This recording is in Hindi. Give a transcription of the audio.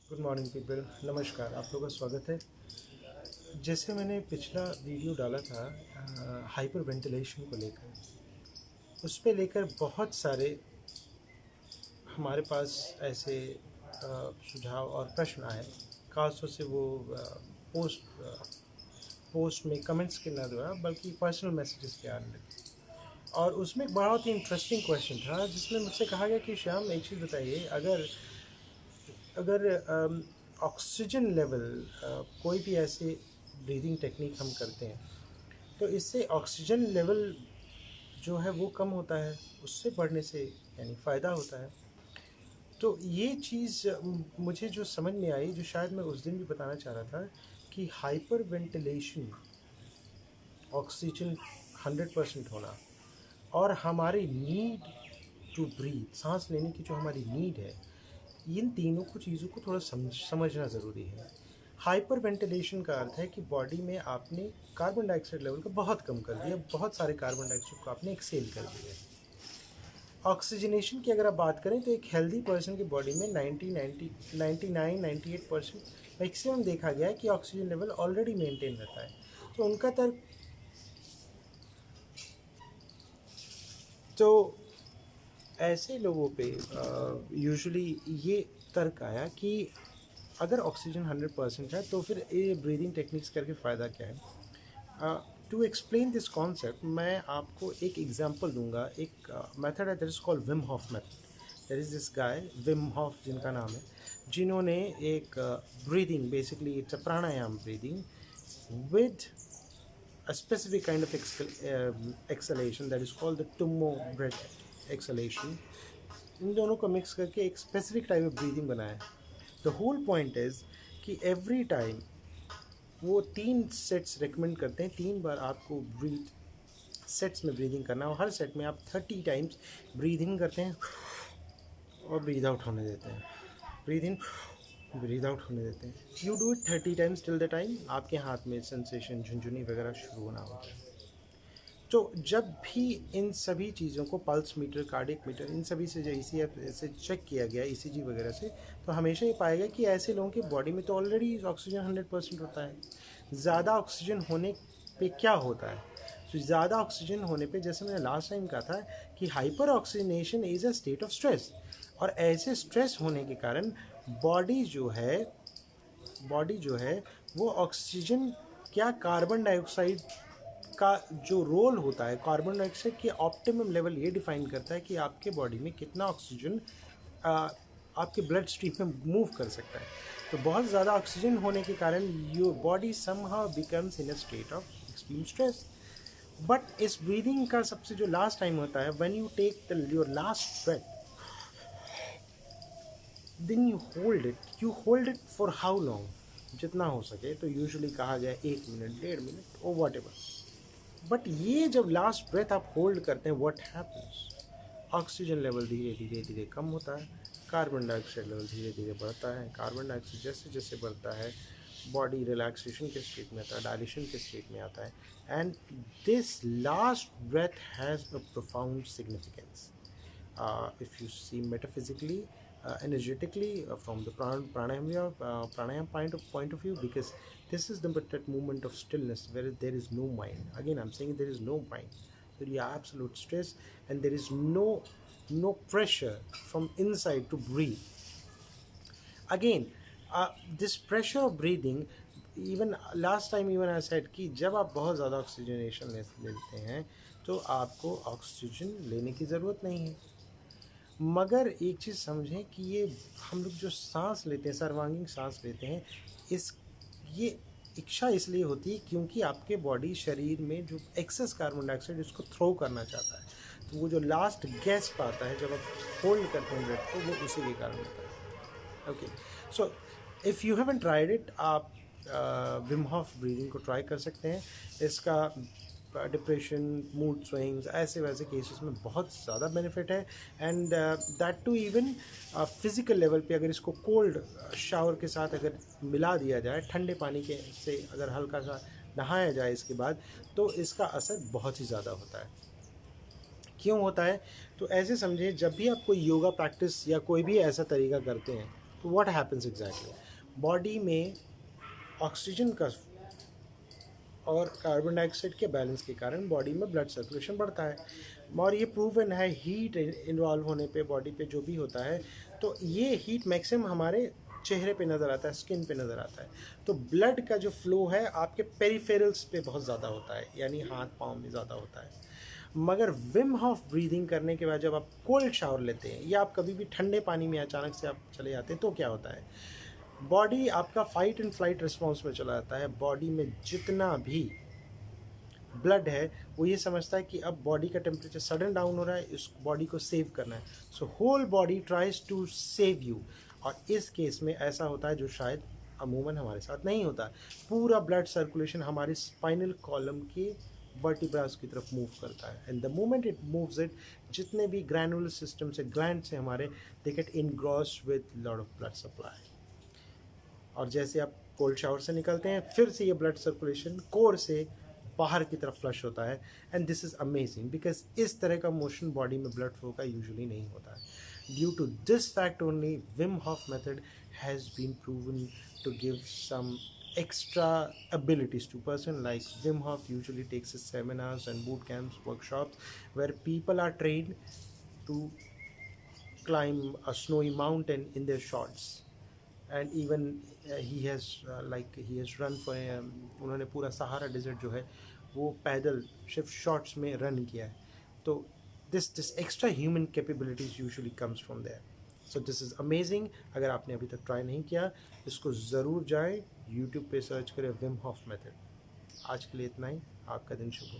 गुड मॉर्निंग पीपल, नमस्कार। आप लोगों का स्वागत है। जैसे मैंने पिछला वीडियो डाला था हाइपर वेंटिलेशन को लेकर, उस पे लेकर बहुत सारे हमारे पास ऐसे सुझाव और प्रश्न आए। खासतौर से वो पोस्ट में कमेंट्स के ना द्वारा बल्कि पर्सनल मैसेजेस के आने लगे। और उसमें एक बहुत ही इंटरेस्टिंग क्वेश्चन था जिसमें मुझसे कहा गया कि श्याम, एक चीज़ बताइए, अगर अगर ऑक्सीजन लेवल कोई भी ऐसे ब्रीदिंग टेक्निक हम करते हैं तो इससे ऑक्सीजन लेवल जो है वो कम होता है, उससे बढ़ने से यानी फ़ायदा होता है। तो ये चीज़ मुझे जो समझ में आई, जो शायद मैं उस दिन भी बताना चाह रहा था, कि हाइपर वेंटिलेशन, ऑक्सीजन 100% होना और हमारी नीड टू ब्रीथ, सांस लेने की जो हमारी नीड है, इन तीनों को चीज़ों को थोड़ा समझना ज़रूरी है। हाइपर वेंटिलेशन का अर्थ है कि बॉडी में आपने कार्बन डाइऑक्साइड लेवल को बहुत कम कर दिया, बहुत सारे कार्बन डाइऑक्साइड को आपने एक्सेल कर दिया। ऑक्सीजनेशन की अगर आप बात करें तो एक हेल्दी पर्सन की बॉडी में 99-98% मैक्सिमम देखा गया है कि ऑक्सीजन लेवल ऑलरेडी मेंटेन रहता है। तो उनका तर्क, तो ऐसे लोगों पे यूजुअली ये तर्क आया कि अगर ऑक्सीजन 100% है तो फिर ये ब्रीदिंग टेक्निक्स करके फ़ायदा क्या है। टू एक्सप्लेन दिस कॉन्सेप्ट मैं आपको एक एग्जांपल दूंगा। एक मेथड है that is called Wim Hof method. There is this guy Wim Hof जिनका नाम है, जिन्होंने एक breathing, basically it's a pranayama breathing with a specific kind of exhalation that is called the Tummo breath exhalation। इन दोनों को मिक्स करके एक स्पेसिफिक टाइप ऑफ ब्रीदिंग बनाया है। द होल पॉइंट इज़ कि एवरी टाइम वो 3 सेट्स रिकमेंड करते हैं, 3 बार आपको ब्रीथ सेट्स में ब्रीदिंग करना है और हर सेट में आप 30 टाइम्स ब्रीदिंग करते हैं और ब्रीद आउट होने देते हैं, ब्रीद इन ब्रीद आउट होने देते हैं। You do it 30 times till the time आपके हाथ में सेंसेशन, झुंझुनी वगैरह शुरू होना होता है। तो जब भी इन सभी चीज़ों को पल्स मीटर, कार्डियक मीटर, इन सभी से से चेक किया गया, ईसीजी वगैरह से, तो हमेशा ये पाया गया कि ऐसे लोगों की बॉडी में तो ऑलरेडी ऑक्सीजन 100% होता है। ज़्यादा ऑक्सीजन होने पे क्या होता है? तो ज़्यादा ऑक्सीजन होने पे, जैसे मैंने लास्ट टाइम कहा था कि hyper oxygenation is a state of stress, और ऐसे स्ट्रेस होने के कारण बॉडी जो है वो ऑक्सीजन, क्या कार्बन डाइऑक्साइड का जो रोल होता है, कार्बन डाइऑक्साइड के ऑप्टिमम लेवल ये डिफाइन करता है कि आपके बॉडी में कितना ऑक्सीजन आपके ब्लड स्ट्रीम में मूव कर सकता है। तो बहुत ज़्यादा ऑक्सीजन होने के कारण your body somehow becomes in a state of extreme stress. But इस ब्रीदिंग का सबसे जो लास्ट टाइम होता है, when you take your last breath, then you hold it for how long, जितना हो सके। तो यूजुअली कहा गया 1 मिनट, 1.5 मिनट और वॉट एवर। बट ये जब लास्ट ब्रेथ आप होल्ड करते हैं, व्हाट हैपन्स, ऑक्सीजन लेवल धीरे धीरे धीरे कम होता है, कार्बन डाइऑक्साइड लेवल धीरे धीरे बढ़ता है। कार्बन डाइऑक्साइड जैसे जैसे बढ़ता है, बॉडी रिलैक्सेशन के स्टेट में आता है, डायलेशन के स्टेट में आता है। And this last breath has a profound significance if you see metaphysically, energetically, from the pranayam point of view, because this is that moment of stillness where there is no mind. Again, I'm saying there is no mind, there is absolute stress, and there is no pressure from inside to breathe. Again, this pressure of breathing, even last time even I said कि जब आप बहुत ज़्यादा ऑक्सीजनेशन लेते हैं तो आपको ऑक्सीजन लेने की ज़रूरत नहीं है। मगर एक चीज़ समझें कि ये हम लोग जो सांस लेते हैं, सर्वांगीण सांस लेते हैं, इस ये इच्छा इसलिए होती है क्योंकि आपके बॉडी, शरीर में जो एक्सेस कार्बन डाइऑक्साइड उसको थ्रो करना चाहता है। तो वो जो लास्ट गैस पाता है जब आप होल्ड करते हैं ब्रेथ को, वो उसी के कारण होता है। Okay, so if you haven't tried it, आप विम हॉफ ब्रीदिंग को ट्राई कर सकते हैं। इसका डिप्रेशन, मूड स्विंग्स, ऐसे वैसे केसेस में बहुत ज़्यादा बेनिफिट है। And that too even physical level पे, अगर इसको कोल्ड शावर के साथ अगर मिला दिया जाए, ठंडे पानी के से अगर हल्का सा नहाया जाए इसके बाद, तो इसका असर बहुत ही ज़्यादा होता है। क्यों होता है? तो ऐसे समझिए, जब भी आप कोई योगा प्रैक्टिस या कोई भी ऐसा तरीका करते हैं तो व्हाट हैपन्स एग्जैक्टली, बॉडी में ऑक्सीजन का और कार्बन डाइऑक्साइड के बैलेंस के कारण बॉडी में ब्लड सर्कुलेशन बढ़ता है, और ये प्रूवन है हीट इन्वॉल्व होने पे बॉडी पे जो भी होता है, तो ये हीट मैक्सिमम हमारे चेहरे पे नज़र आता है, स्किन पे नज़र आता है। तो ब्लड का जो फ्लो है आपके पेरिफेरल्स पे बहुत ज़्यादा होता है, यानी हाथ पाँव में ज़्यादा होता है। मगर विम हॉफ ब्रीदिंग करने के बाद जब आप कोल्ड शावर लेते हैं या आप कभी भी ठंडे पानी में अचानक से आप चले जाते हैं, तो क्या होता है, बॉडी आपका फाइट एंड फ्लाइट रिस्पॉन्स में चला जाता है। बॉडी में जितना भी ब्लड है वो ये समझता है कि अब बॉडी का टेम्परेचर सडन डाउन हो रहा है, इस बॉडी को सेव करना है। So whole body tries to save you, और इस केस में ऐसा होता है जो शायद अमूमन हमारे साथ नहीं होता। पूरा ब्लड सर्कुलेशन हमारे स्पाइनल कॉलम के वर्टिब्रास की तरफ मूव करता है, and the moment it moves it, जितने भी ग्रैनुलर सिस्टम से ग्लैंड से हमारे, they get engrossed with lot of blood supply. और जैसे आप कोल्ड शावर से निकलते हैं, फिर से ये ब्लड सर्कुलेशन कोर से बाहर की तरफ फ्लश होता है, and this is amazing because इस तरह का मोशन बॉडी में ब्लड फ्लो का यूजुअली नहीं होता है। Due to this fact only Wim Hof method has been proven to give some extra abilities to person. Like Wim Hof usually takes his seminars and boot camps, workshops, where people are trained to climb a snowy mountain in their shorts, and even he has he has run for उन्होंने पूरा सहारा डेजर्ट जो है वो पैदल सिर्फ शॉर्ट्स में रन किया है। तो this extra human capabilities usually comes from there. So this is amazing. अगर आपने अभी तक ट्राई नहीं किया, इसको ज़रूर जाएं, यूट्यूब पे सर्च करें विम हॉफ मेथड। आज के लिए इतना ही, आपका दिन शुभ हो।